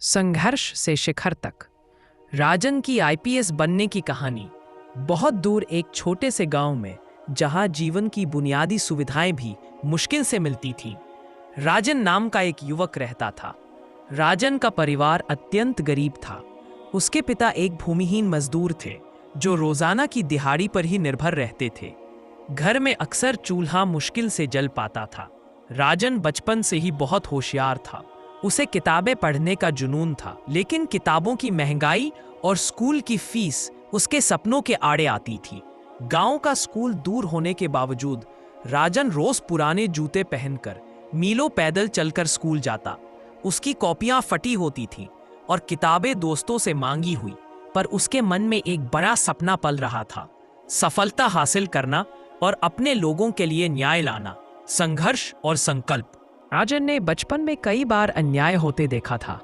संघर्ष से शिखर तक। राजन की आईपीएस बनने की कहानी। बहुत दूर एक छोटे से गांव में, जहां जीवन की बुनियादी सुविधाएं भी मुश्किल से मिलती थीं, राजन नाम का एक युवक रहता था। राजन का परिवार अत्यंत गरीब था। उसके पिता एक भूमिहीन मजदूर थे जो रोजाना की दिहाड़ी पर ही निर्भर रहते थे। घर में अक्सर चूल्हा मुश्किल से जल पाता था। राजन बचपन से ही बहुत होशियार था। उसे किताबें पढ़ने का जुनून था, लेकिन किताबों की महंगाई और स्कूल की फीस उसके सपनों के आड़े आती थी। गांव का स्कूल दूर होने के बावजूद राजन रोज पुराने जूते पहनकर मीलों पैदल चलकर स्कूल जाता। उसकी कॉपियां फटी होती थीं और किताबें दोस्तों से मांगी हुई, पर उसके मन में एक बड़ा सपना पल रहा था, सफलता हासिल करना और अपने लोगों के लिए न्याय लाना। संघर्ष और संकल्प। राजन ने बचपन में कई बार अन्याय होते देखा था।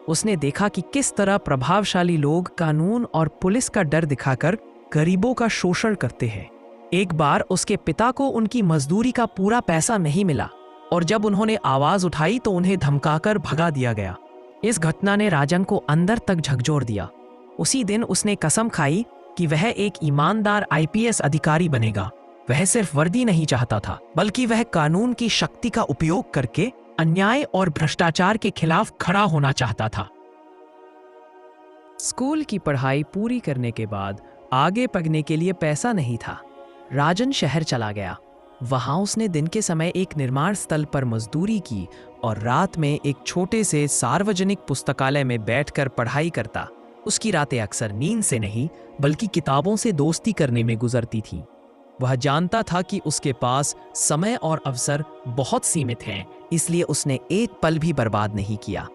उसने देखा कि किस तरह प्रभावशाली लोग कानून और पुलिस का डर दिखाकर गरीबों का शोषण करते हैं। एक बार उसके पिता को उनकी मजदूरी का पूरा पैसा नहीं मिला और जब उन्होंने आवाज उठाई तो उन्हें धमकाकर भगा दिया गया। इस घटना ने राजन को अंदर तक झकझोर दिया। उसी दिन उसने कसम खाई कि वह एक ईमानदार आईपीएस अधिकारी बनेगा। वह सिर्फ वर्दी नहीं चाहता था, बल्कि वह कानून की शक्ति का उपयोग करके अन्याय और भ्रष्टाचार के खिलाफ खड़ा होना चाहता था। स्कूल की पढ़ाई पूरी करने के बाद आगे पढ़ने के लिए पैसा नहीं था। राजन शहर चला गया। वहां उसने दिन के समय एक निर्माण स्थल पर मजदूरी की और रात में एक छोटे से सार्वजनिक पुस्तकालय में बैठकर पढ़ाई करता। उसकी रातें अक्सर नींद से नहीं, बल्कि किताबों से दोस्ती करने में गुजरती थीं। वह जानता था कि उसके पास समय और अवसर बहुत सीमित हैं, इसलिए उसने एक पल भी बर्बाद नहीं किया।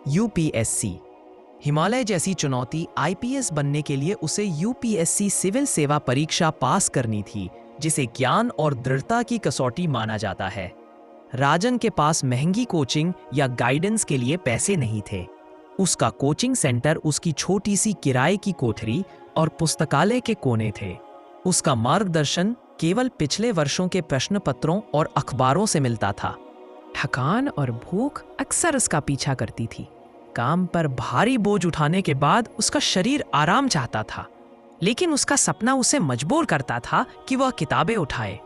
यूपीएससी, हिमालय जैसी चुनौती आईपीएस बनने के लिए उसे यूपीएससी सिविल सेवा परीक्षा पास करनी थी, जिसे ज्ञान और दृढ़ता की कसौटी माना जाता है। राजन के पास महंगी कोचिंग या गाइडेंस के लिए पैसे नहीं थे। उसका कोचिंग सेंटर उसकी छोटी सी किराए की कोठरी और पुस्तकालय के कोने थे। उसका मार्गदर्शन केवल पिछले वर्षों के प्रश्न पत्रों और अखबारों से मिलता था। थकान और भूख अक्सर उसका पीछा करती थी। काम पर भारी बोझ उठाने के बाद उसका शरीर आराम चाहता था, लेकिन उसका सपना उसे मजबूर करता था कि वह किताबें उठाए।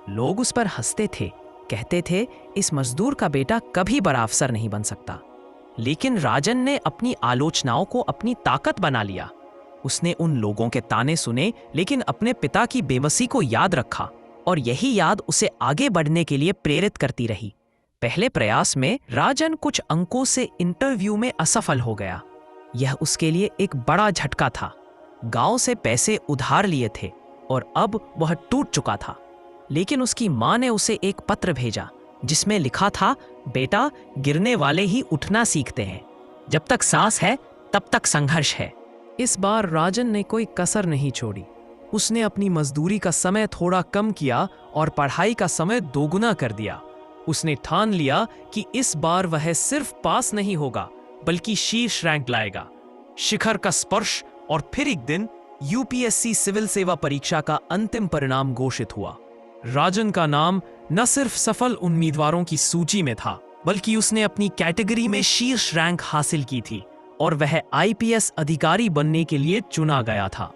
लोग उस पर हंसते थे, कहते थे इस मजदूर का बेटा कभी बड़ा अफसर नहीं बन सकता। लेकिन राजन ने अपनी आलोचनाओं को अपनी ताकत बना लिया। उसने उन लोगों के ताने सुने, लेकिन अपने पिता की बेबसी को याद रखा और यही याद उसे आगे बढ़ने के लिए प्रेरित करती रही। पहले प्रयास में राजन कुछ अंकों से इंटरव्यू में असफल हो गया। यह उसके लिए एक बड़ा झटका था। गांव से पैसे उधार लिए थे और अब वह टूट चुका था। लेकिन उसकी मां ने उसे एक पत्र भेजा जिसमें लिखा था, बेटा, गिरने वाले ही उठना सीखते हैं। जब तक सांस है तब तक संघर्ष है। इस बार राजन ने कोई कसर नहीं छोड़ी। उसने अपनी मजदूरी का समय थोड़ा कम किया और पढ़ाई का समय दोगुना कर दिया। उसने ठान लिया कि इस बार वह सिर्फ पास नहीं होगा, बल्कि शीर्ष रैंक लाएगा। शिखर का स्पर्श। और फिर एक दिन यूपीएससी सिविल सेवा परीक्षा का अंतिम परिणाम घोषित हुआ। राजन का नाम न सिर्फ सफल उम्मीदवारों की सूची में था, बल्कि उसने अपनी कैटेगरी में शीर्ष रैंक हासिल की थी और वह आईपीएस अधिकारी बनने के लिए चुना गया था।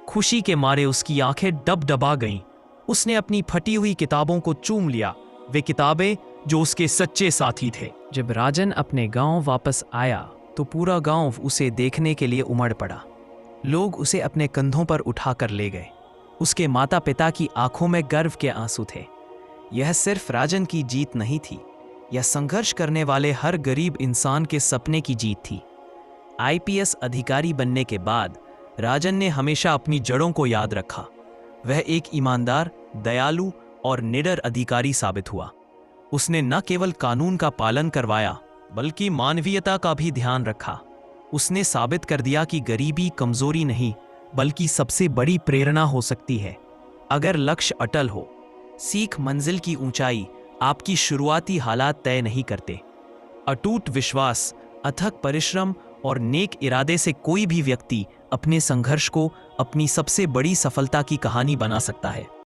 खुशी के मारे उसकी आंखें डबडबा गईं। उसने अपनी फटी हुई किताबों को चूम लिया, वे किताबें जो उसके सच्चे साथी थे। जब राजन अपने गांव वापस आया तो पूरा गांव उसे देखने के लिए उमड़ पड़ा। लोग उसे अपने कंधों पर उठाकर ले गए। उसके माता पिता की आंखों में गर्व के आंसू थे। यह सिर्फ राजन की जीत नहीं थी, यह संघर्ष करने वाले हर गरीब इंसान के सपने की जीत थी। आईपीएस अधिकारी बनने के बाद राजन ने हमेशा अपनी जड़ों को याद रखा। वह एक ईमानदार, दयालु और निडर अधिकारी साबित हुआ। उसने न केवल कानून का पालन करवाया, बल्कि मानवीयता का भी ध्यान रखा। उसने साबित कर दिया कि गरीबी कमजोरी नहीं, बल्कि सबसे बड़ी प्रेरणा हो सकती है। अगर लक्ष्य अटल हो, सीख मंजिल की ऊंचाई आपकी शुरुआती हालात तय नहीं करते। अटूट विश्वास, अथक परिश्रम और नेक इरादे से कोई भी व्यक्ति अपने संघर्ष को अपनी सबसे बड़ी सफलता की कहानी बना सकता है।